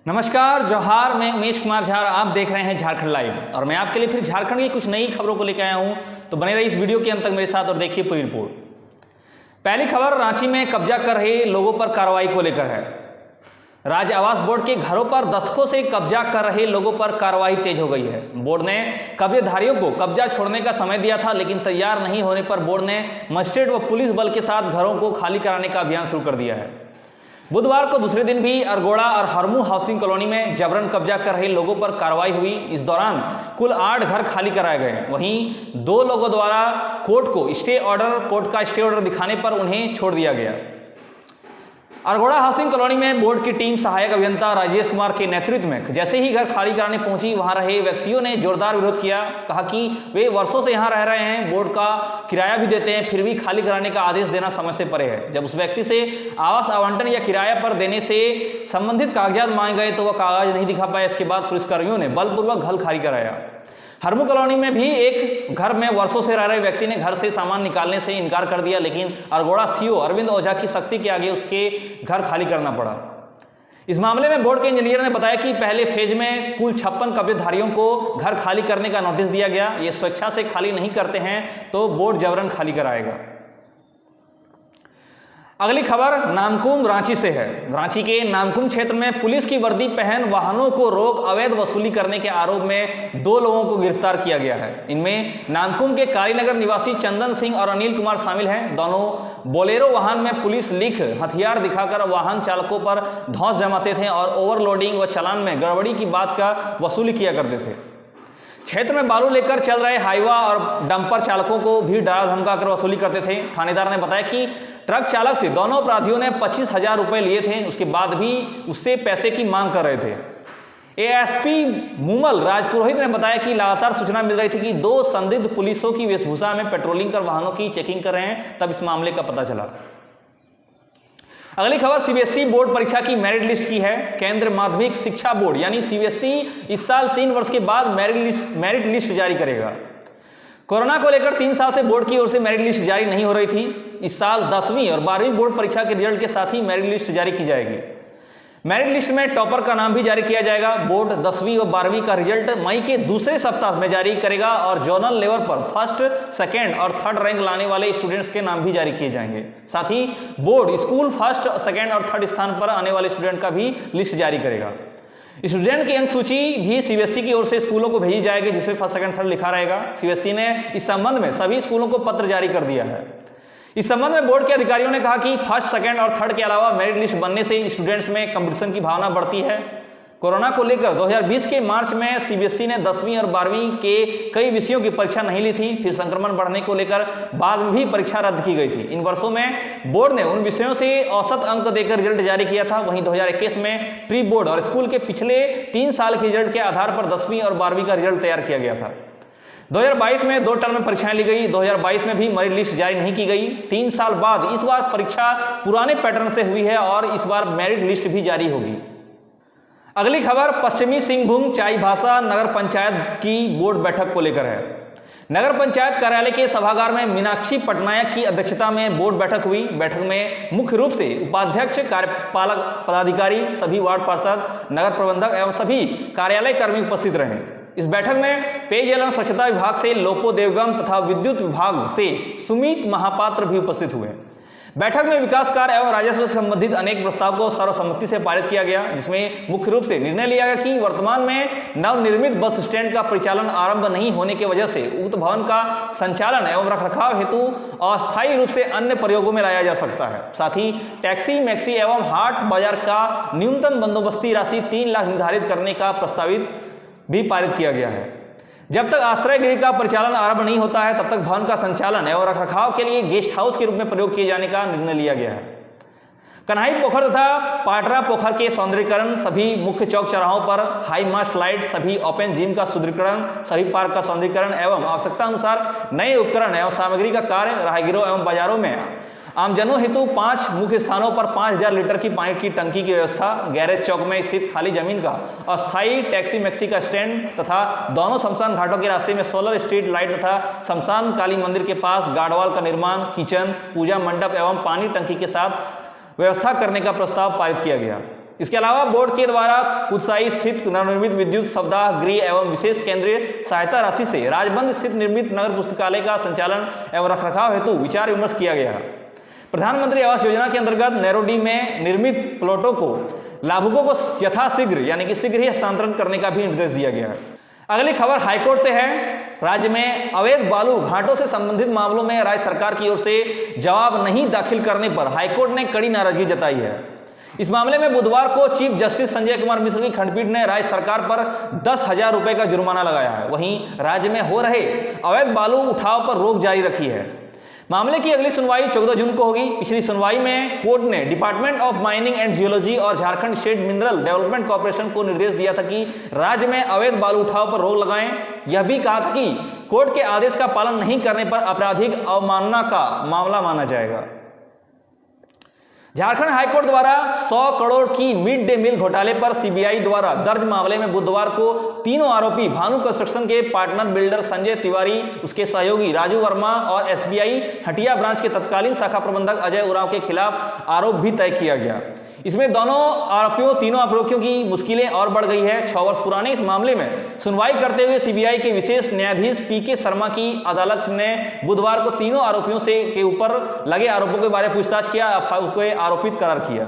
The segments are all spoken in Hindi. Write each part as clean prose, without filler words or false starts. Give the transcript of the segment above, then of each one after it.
नमस्कार, जोहार। मैं उमेश कुमार झा, आप देख रहे हैं झारखंड लाइव और मैं आपके लिए फिर झारखंड की कुछ नई खबरों को लेकर आया हूं। तो बने रहिए इस वीडियो के अंत तक मेरे साथ और देखिए पूरी रिपोर्ट। पहली खबर रांची में कब्जा कर रहे लोगों पर कार्रवाई को लेकर है। राज्य आवास बोर्ड के घरों पर दशकों से कब्जा कर रहे लोगों पर कार्रवाई तेज हो गई है। बोर्ड ने कब्जेधारियों को कब्जा छोड़ने का समय दिया था, लेकिन तैयार नहीं होने पर बोर्ड ने मजिस्ट्रेट व पुलिस बल के साथ घरों को खाली कराने का अभियान शुरू कर दिया है। बुधवार को दूसरे दिन भी अरगोड़ा और हरमू हाउसिंग कॉलोनी में जबरन कब्जा कर रहे लोगों पर कार्रवाई हुई। इस दौरान कुल 8 घर खाली कराए गए। वहीं 2 लोगों द्वारा कोर्ट का स्टे ऑर्डर दिखाने पर उन्हें छोड़ दिया गया। अरगोड़ा हाउसिंग कॉलोनी में बोर्ड की टीम सहायक अभियंता राजेश कुमार के नेतृत्व में जैसे ही घर खाली कराने पहुंची, वहां रहे व्यक्तियों ने जोरदार विरोध किया। कहा कि वे वर्षों से यहां रह रहे हैं, बोर्ड का किराया भी देते हैं, फिर भी खाली कराने का आदेश देना समझ से परे है। जब उस व्यक्ति से आवास आवंटन या किराया पर देने से संबंधित कागजात मांगे गए तो वह कागज नहीं दिखा पाए। इसके बाद पुलिसकर्मियों ने बलपूर्वक घर खाली कराया। हरमू कॉलोनी में भी एक घर में वर्षों से रह रहे व्यक्ति ने घर से सामान निकालने से इनकार कर दिया, लेकिन अरगोड़ा सीओ अरविंद ओझा की सख्ती के आगे उसके घर खाली करना पड़ा। इस मामले में बोर्ड के इंजीनियर ने बताया कि पहले फेज में कुल 56 कब्जेधारियों को घर खाली करने का नोटिस दिया गया। ये स्वेच्छा से खाली नहीं करते हैं तो बोर्ड जबरन खाली कराएगा। अगली खबर नामकुम रांची से है। रांची के नामकुम क्षेत्र में पुलिस की वर्दी पहन वाहनों को रोक अवैध वसूली करने के आरोप में 2 लोगों को गिरफ्तार किया गया है। इनमें नामकुम के कालीनगर निवासी चंदन सिंह और अनिल कुमार शामिल हैं। दोनों बोलेरो वाहन में पुलिस लिख हथियार दिखाकर वाहन चालकों पर धौंस जमाते थे और ओवरलोडिंग व चालान में गड़बड़ी की बात का वसूली किया करते थे। क्षेत्र में बालू लेकर चल रहे हाईवा और डंपर चालकों को भी डरा धमका कर वसूली करते थे। थानेदार ने बताया कि ट्रक चालक से दोनों अपराधियों ने 25,000 रुपए लिए थे, उसके बाद भी उससे पैसे की मांग कर रहे थे। एएसपी मूमल राजपुरोहित ने बताया कि लगातार सूचना मिल रही थी कि 2 संदिग्ध पुलिसों की वेशभूषा में पेट्रोलिंग कर वाहनों की चेकिंग कर रहे हैं, तब इस मामले का पता चला। अगली खबर सीबीएसई बोर्ड परीक्षा की मेरिट लिस्ट की है। केंद्रीय माध्यमिक शिक्षा बोर्ड यानी सीबीएसई इस साल 3 वर्ष के बाद मेरिट लिस्ट जारी करेगा। कोरोना को लेकर 3 साल से बोर्ड की ओर से मेरिट लिस्ट जारी नहीं हो रही थी। इस साल 10वीं और 12वीं बोर्ड परीक्षा के रिजल्ट के साथ ही मेरिट लिस्ट जारी की जाएगी। मेरिट लिस्ट में टॉपर का नाम भी जारी किया जाएगा। बोर्ड 10वीं और 12वीं का रिजल्ट मई के दूसरे सप्ताह में जारी करेगा और जोनल लेवल पर फर्स्ट, सेकेंड और थर्ड रैंक लाने वाले स्टूडेंट्स के नाम भी जारी किए जाएंगे। साथ ही बोर्ड स्कूल फर्स्ट, सेकेंड और थर्ड स्थान पर आने वाले स्टूडेंट का भी लिस्ट जारी करेगा। स्टूडेंट की अंक सूची भी सीबीएसई की ओर से स्कूलों को भेजी जाएगी, जिसमें फर्स्ट, सेकंड, थर्ड लिखा रहेगा। सीबीएसई ने इस संबंध में सभी स्कूलों को पत्र जारी कर दिया है। इस संबंध में बोर्ड के अधिकारियों ने कहा कि फर्स्ट, सेकंड और थर्ड के अलावा मेरिट लिस्ट बनने से स्टूडेंट्स में कंपटीशन की भावना बढ़ती है। कोरोना को लेकर 2020 के मार्च में सीबीएसई ने 10वीं और 12वीं के कई विषयों की परीक्षा नहीं ली थी। फिर संक्रमण बढ़ने को लेकर बाद में भी परीक्षा रद्द की गई थी। इन वर्षों में बोर्ड ने उन विषयों से औसत अंक देकर रिजल्ट जारी किया था। वहीं 2021 में प्री बोर्ड और स्कूल के पिछले 3 साल के रिजल्ट के आधार पर 10वीं और 12वीं का रिजल्ट तैयार किया गया था। 2022 में 2 टर्म में परीक्षाएं ली गई। 2022 में भी मेरिट लिस्ट जारी नहीं की गई। 3 साल बाद इस बार परीक्षा पुराने पैटर्न से हुई है और इस बार मेरिट लिस्ट भी जारी होगी। अगली खबर पश्चिमी सिंहभूम चाईबासा नगर पंचायत की बोर्ड बैठक को लेकर है। नगर पंचायत कार्यालय के सभागार में मीनाक्षी पटनायक की अध्यक्षता में बोर्ड बैठक हुई। बैठक में मुख्य रूप से उपाध्यक्ष, कार्यपालक पदाधिकारी, सभी वार्ड पार्षद, नगर प्रबंधक एवं सभी कार्यालय कर्मी उपस्थित रहे। इस बैठक में पेयजल एवं स्वच्छता विभाग से लोपो देवगम तथा विद्युत विभाग से सुमित महापात्र भी उपस्थित हुए। बैठक में विकास कार्य एवं राजस्व से संबंधित अनेक प्रस्ताव को सर्वसम्मति से पारित किया गया, जिसमें मुख्य रूप से निर्णय लिया गया कि वर्तमान में नवनिर्मित बस स्टैंड का परिचालन आरंभ नहीं होने की वजह से उक्त भवन का संचालन एवं रखरखाव हेतु अस्थायी रूप से अन्य प्रयोगों में लाया जा सकता है। साथ ही टैक्सी, मैक्सी एवं हाट बाजार का न्यूनतम बंदोबस्ती राशि 3 लाख निर्धारित करने का प्रस्तावित भी पारित किया गया है। जब तक आश्रय गृह का परिचालन आरंभ नहीं होता है, तब तक भवन का संचालन एवं रखरखाव के लिए गेस्ट हाउस के रूप में प्रयोग किए जाने का निर्णय लिया गया है। कन्हाई पोखर तथा पाटरा पोखर के सौंदर्यीकरण, सभी मुख्य चौक चौराहों पर हाई मास्ट लाइट, सभी ओपन जिम का सुदृढ़ीकरण, सभी पार्क का सौंदर्यीकरण एवं आवश्यकता अनुसार नए उपकरण एवं सामग्री का कार्य, राहगीरों एवं बाजारों में आमजनों हेतु 5 मुख्य स्थानों पर 5000 लीटर की पानी की टंकी की व्यवस्था, गैरेज चौक में स्थित खाली जमीन का अस्थायी टैक्सी मैक्सी का स्टैंड तथा दोनों शमशान घाटों के रास्ते में सोलर स्ट्रीट लाइट तथा शमशान काली मंदिर के पास गार्डवाल का निर्माण, किचन, पूजा मंडप एवं पानी टंकी के साथ व्यवस्था करने का प्रस्ताव पारित किया गया। इसके अलावा बोर्ड के द्वारा कुदसाई स्थित नवनिर्मित विद्युत सप्ताह गृह एवं विशेष केंद्रीय सहायता राशि से राजबंद स्थित निर्मित नगर पुस्तकालय का संचालन एवं रखरखाव हेतु विचार विमर्श किया गया। प्रधानमंत्री आवास योजना के अंतर्गत नैरोडी में निर्मित प्लॉटों को लाभुकों को यथाशीघ्र यानी कि शीघ्र ही हस्तांतरण करने का भी निर्देश दिया गया है। अगली खबर हाईकोर्ट से है। राज्य में अवैध बालू घाटों से संबंधित मामलों में राज्य सरकार की ओर से जवाब नहीं दाखिल करने पर हाईकोर्ट ने कड़ी नाराजगी जताई है। इस मामले में बुधवार को चीफ जस्टिस संजय कुमार मिश्र की खंडपीठ ने राज्य सरकार पर 10,000 रुपए का जुर्माना लगाया है। वहीं राज्य में हो रहे अवैध बालू उठाव पर रोक जारी रखी है। मामले की अगली सुनवाई 14 जून को होगी। पिछली सुनवाई में कोर्ट ने department of mining and geology और Jharkhand state mineral development corporation को निर्देश दिया था कि राज्य में अवैध बालू उठाव पर रोक लगाएं। यह भी कहा था कि कोर्ट के आदेश का पालन नहीं करने पर आपराधिक अवमानना का मामला माना जाएगा। झारखंड हाईकोर्ट द्वारा 100 करोड़ की मिड डे मील घोटाले पर सीबीआई द्वारा दर्ज मामले में बुधवार को तीनों आरोपी भानु कंस्ट्रक्शन के पार्टनर बिल्डर संजय तिवारी, उसके सहयोगी राजू वर्मा और एसबीआई हटिया ब्रांच के तत्कालीन शाखा प्रबंधक अजय उरांव के खिलाफ आरोप भी तय किया गया। इसमें तीनों आरोपियों की मुश्किलें और बढ़ गई है। 6 वर्ष पुराने इस मामले में सुनवाई करते हुए सीबीआई के विशेष न्यायाधीश पीके शर्मा की अदालत ने बुधवार को तीनों आरोपियों से के ऊपर लगे आरोपों के बारे में पूछताछ किया, उसको आरोपित करार किया।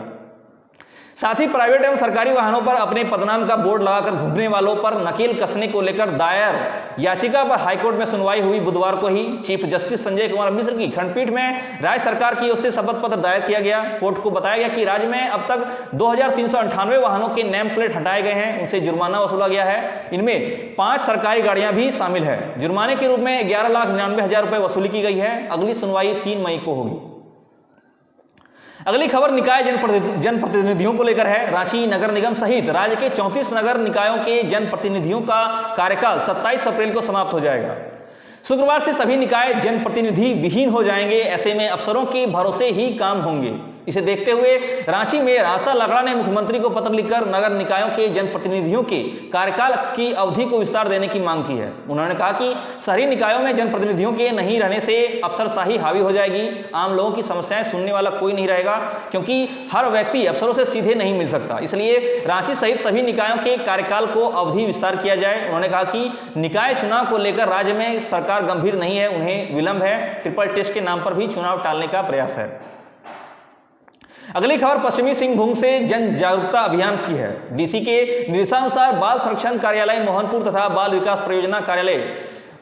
साथ ही प्राइवेट एवं सरकारी वाहनों पर अपने पदनाम का बोर्ड लगाकर घूमने वालों पर नकेल कसने को लेकर दायर याचिका पर हाईकोर्ट में सुनवाई हुई। बुधवार को ही चीफ जस्टिस संजय कुमार मिश्र की खंडपीठ में राज्य सरकार की ओर से शपथ पत्र दायर किया गया। कोर्ट को बताया गया कि राज्य में अब तक 2398 वाहनों के नेम प्लेट हटाए गए हैं, उनसे जुर्माना वसूला गया है। इनमें 5 सरकारी गाड़ियां भी शामिल है। जुर्माने के रूप में 11,99,000 रुपए वसूली की गई है। अगली सुनवाई 3 मई को होगी। अगली खबर निकाय जनप्रतिनिधियों को लेकर है। रांची नगर निगम सहित राज्य के 34 नगर निकायों के जनप्रतिनिधियों का कार्यकाल 27 अप्रैल को समाप्त हो जाएगा। शुक्रवार से सभी निकाय जनप्रतिनिधि विहीन हो जाएंगे। ऐसे में अफसरों के भरोसे ही काम होंगे। इसे देखते हुए रांची मेयर आशा लकड़ा ने मुख्यमंत्री को पत्र लिखकर नगर निकायों के जनप्रतिनिधियों के कार्यकाल की अवधि को विस्तार देने की मांग की है। उन्होंने कहा कि शहरी निकायों में जनप्रतिनिधियों के नहीं रहने से अफसरशाही हावी हो जाएगी। आम लोगों की समस्याएं सुनने वाला कोई नहीं रहेगा, क्योंकि हर व्यक्ति अफसरों से सीधे नहीं मिल सकता। इसलिए रांची सहित सभी निकायों के कार्यकाल को अवधि विस्तार किया जाए। उन्होंने कहा कि निकाय चुनाव को लेकर राज्य में सरकार गंभीर नहीं है, उन्हें विलंब है। ट्रिपल टेस्ट के नाम पर भी चुनाव टालने का प्रयास है। अगली खबर पश्चिमी सिंहभूम से जन जागरूकता अभियान की है। डीसी के निर्देशानुसार बाल संरक्षण कार्यालय मोहनपुर तथा बाल विकास परियोजना कार्यालय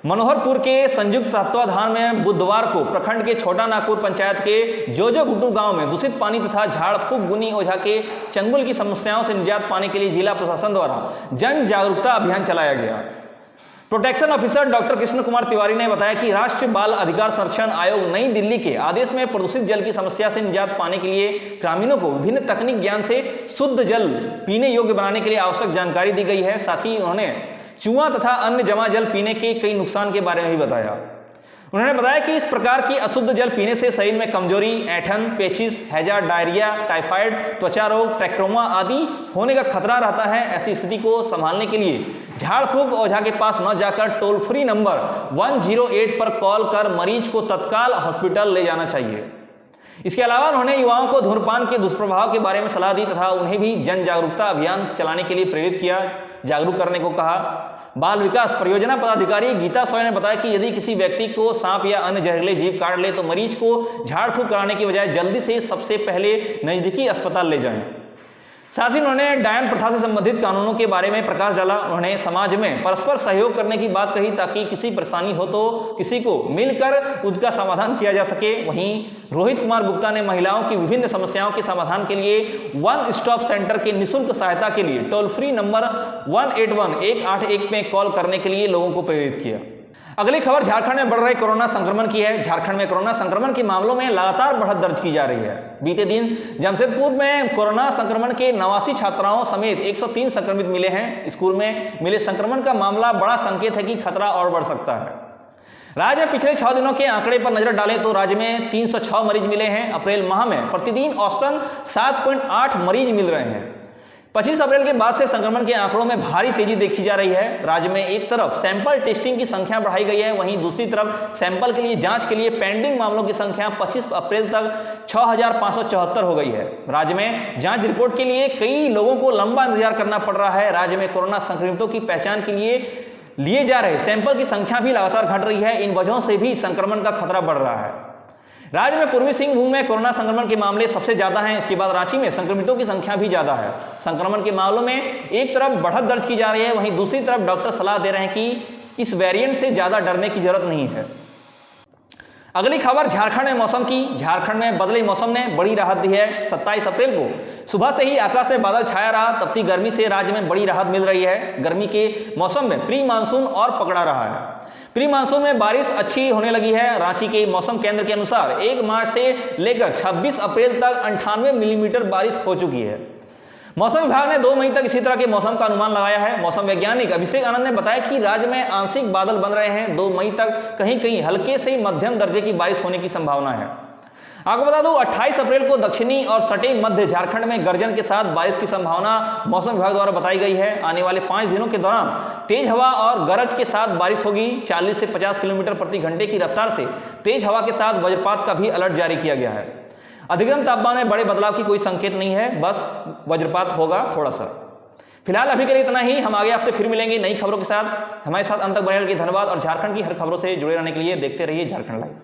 मनोहरपुर के संयुक्त तत्वाधान में बुधवार को प्रखंड के छोटा नागपुर पंचायत के जोजो गुड्डू गांव में दूषित पानी तथा झाड़ फूक गुनी ओझा के चंगुल की समस्याओं से निजात पाने के लिए जिला प्रशासन द्वारा जन जागरूकता अभियान चलाया गया। Protection officer doctor Krishna Kumar Tiwari ने बताया कि राष्ट्रीय बाल अधिकार संरक्षण आयोग नई दिल्ली के आदेश में प्रदूषित जल की समस्या से निजात पाने के लिए ग्रामीणों को विभिन्न तकनीक ज्ञान से शुद्ध जल पीने योग्य बनाने के लिए आवश्यक जानकारी दी गई है। साथ ही उन्होंने चूहा तथा अन्य जमा जल पीने के कई नुकसान के बारे में भी बताया। उन्होंने बताया कि इस प्रकार की अशुद्ध जल पीने से शरीर में कमजोरी, ऐंठन, पेचिस, हैजा, डायरिया, टाइफाइड, त्वचा रोग, ट्रैकोमा आदि होने का खतरा रहता है। ऐसी स्थिति को संभालने के लिए झाड़ फूक ओझा के पास न जाकर टोल फ्री नंबर 108 पर कॉल कर मरीज को तत्काल हॉस्पिटल ले जाना चाहिए। इसके अलावा उन्होंने युवाओं को धूम्रपान के दुष्प्रभाव के बारे में सलाह दी तथा उन्हें भी जन जागरूकता अभियान चलाने के लिए प्रेरित किया, जागरूक करने को कहा। बाल विकास परियोजना पदाधिकारी गीता सोय ने बताया कि यदि किसी व्यक्ति को सांप या अन्य जहरीले जीव काट ले तो मरीज को झाड़ फूक कराने की बजाय जल्दी से सबसे पहले नजदीकी अस्पताल ले जाएं। साथ ही उन्होंने डायन प्रथा से संबंधित कानूनों के बारे में प्रकाश डाला। उन्होंने समाज में परस्पर सहयोग करने की बात कही ताकि किसी परेशानी हो तो किसी को मिलकर उसका समाधान किया जा सके। वहीं रोहित कुमार गुप्ता ने महिलाओं की विभिन्न समस्याओं के समाधान के लिए वन स्टॉप सेंटर के निःशुल्क सहायता के लिए टोल फ्री नंबर 181 में कॉल करने के लिए लोगों को प्रेरित किया। अगली खबर झारखंड में बढ़ रहे कोरोना संक्रमण की है। झारखंड में कोरोना संक्रमण के मामलों में लगातार बढ़त दर्ज की जा रही है। बीते दिन जमशेदपुर में कोरोना संक्रमण के 89 छात्राओं समेत 103 संक्रमित मिले हैं। स्कूल में मिले संक्रमण का मामला बड़ा संकेत है कि खतरा और बढ़ सकता है। राज्य में पिछले 6 दिनों के आंकड़े पर नजर डालें तो राज्य में 306 मरीज मिले हैं। अप्रैल माह में प्रतिदिन औसतन 7.8 मरीज मिल रहे हैं। 25 अप्रैल के बाद से संक्रमण के आंकड़ों में भारी तेजी देखी जा रही है। राज्य में एक तरफ सैंपल टेस्टिंग की संख्या बढ़ाई गई है, वहीं दूसरी तरफ सैंपल के लिए जांच के लिए पेंडिंग मामलों की संख्या 25 अप्रैल तक 6,574 हो गई है। राज्य में जांच रिपोर्ट के लिए कई लोगों को लंबा इंतजार करना पड़ रहा है। राज्य में कोरोना संक्रमितों की पहचान के लिए जा रहे सैंपल की संख्या भी लगातार घट रही है। इन वजहों से भी संक्रमण का खतरा बढ़ रहा है। राज्य में पूर्वी सिंहभूम में कोरोना संक्रमण के मामले सबसे ज्यादा हैं। इसके बाद रांची में संक्रमितों की संख्या भी ज्यादा है। संक्रमण के मामलों में एक तरफ बढ़त दर्ज की जा रही है, वहीं दूसरी तरफ डॉक्टर सलाह दे रहे हैं कि इस वेरिएंट से ज्यादा डरने की जरूरत नहीं है। अगली खबर झारखंड में मौसम की। झारखंड में बदले मौसम ने बड़ी राहत दी है। 27 अप्रैल को सुबह से ही आकाश में बादल छाया रहा, तपती गर्मी से राज्य में बड़ी राहत मिल रही है। गर्मी के मौसम में प्री मानसून और पकड़ा रहा है। प्री मानसून में बारिश अच्छी होने लगी है। रांची के मौसम केंद्र के अनुसार 1 मार्च से लेकर 26 अप्रैल तक 98 मिलीमीटर बारिश हो चुकी है। मौसम विभाग ने 2 मई तक इसी तरह के मौसम का अनुमान लगाया है। मौसम वैज्ञानिक अभिषेक आनंद ने बताया कि राज्य में आंशिक बादल बन रहे हैं। 2 मई तक कहीं कहीं हल्के से मध्यम दर्जे की बारिश होने की संभावना है। आपको बता दूं 28 अप्रैल को दक्षिणी और सटे मध्य झारखंड में गर्जन के साथ बारिश की संभावना मौसम विभाग द्वारा बताई गई है। आने वाले 5 दिनों के दौरान तेज हवा और गरज के साथ बारिश होगी। 40 से 50 किलोमीटर प्रति घंटे की रफ्तार से तेज हवा के साथ वज्रपात का भी अलर्ट जारी किया गया है। अधिकतम तापमान में बड़े बदलाव की कोई संकेत नहीं है, बस वज्रपात होगा थोड़ा सा। फिलहाल अभी के लिए इतना ही। हम आगे आपसे फिर मिलेंगे नई खबरों के साथ। हमारे साथ अंत तक बने रहिए। धन्यवाद और झारखंड की हर खबरों से जुड़े रहने के लिए देखते रहिए झारखंड लाइव।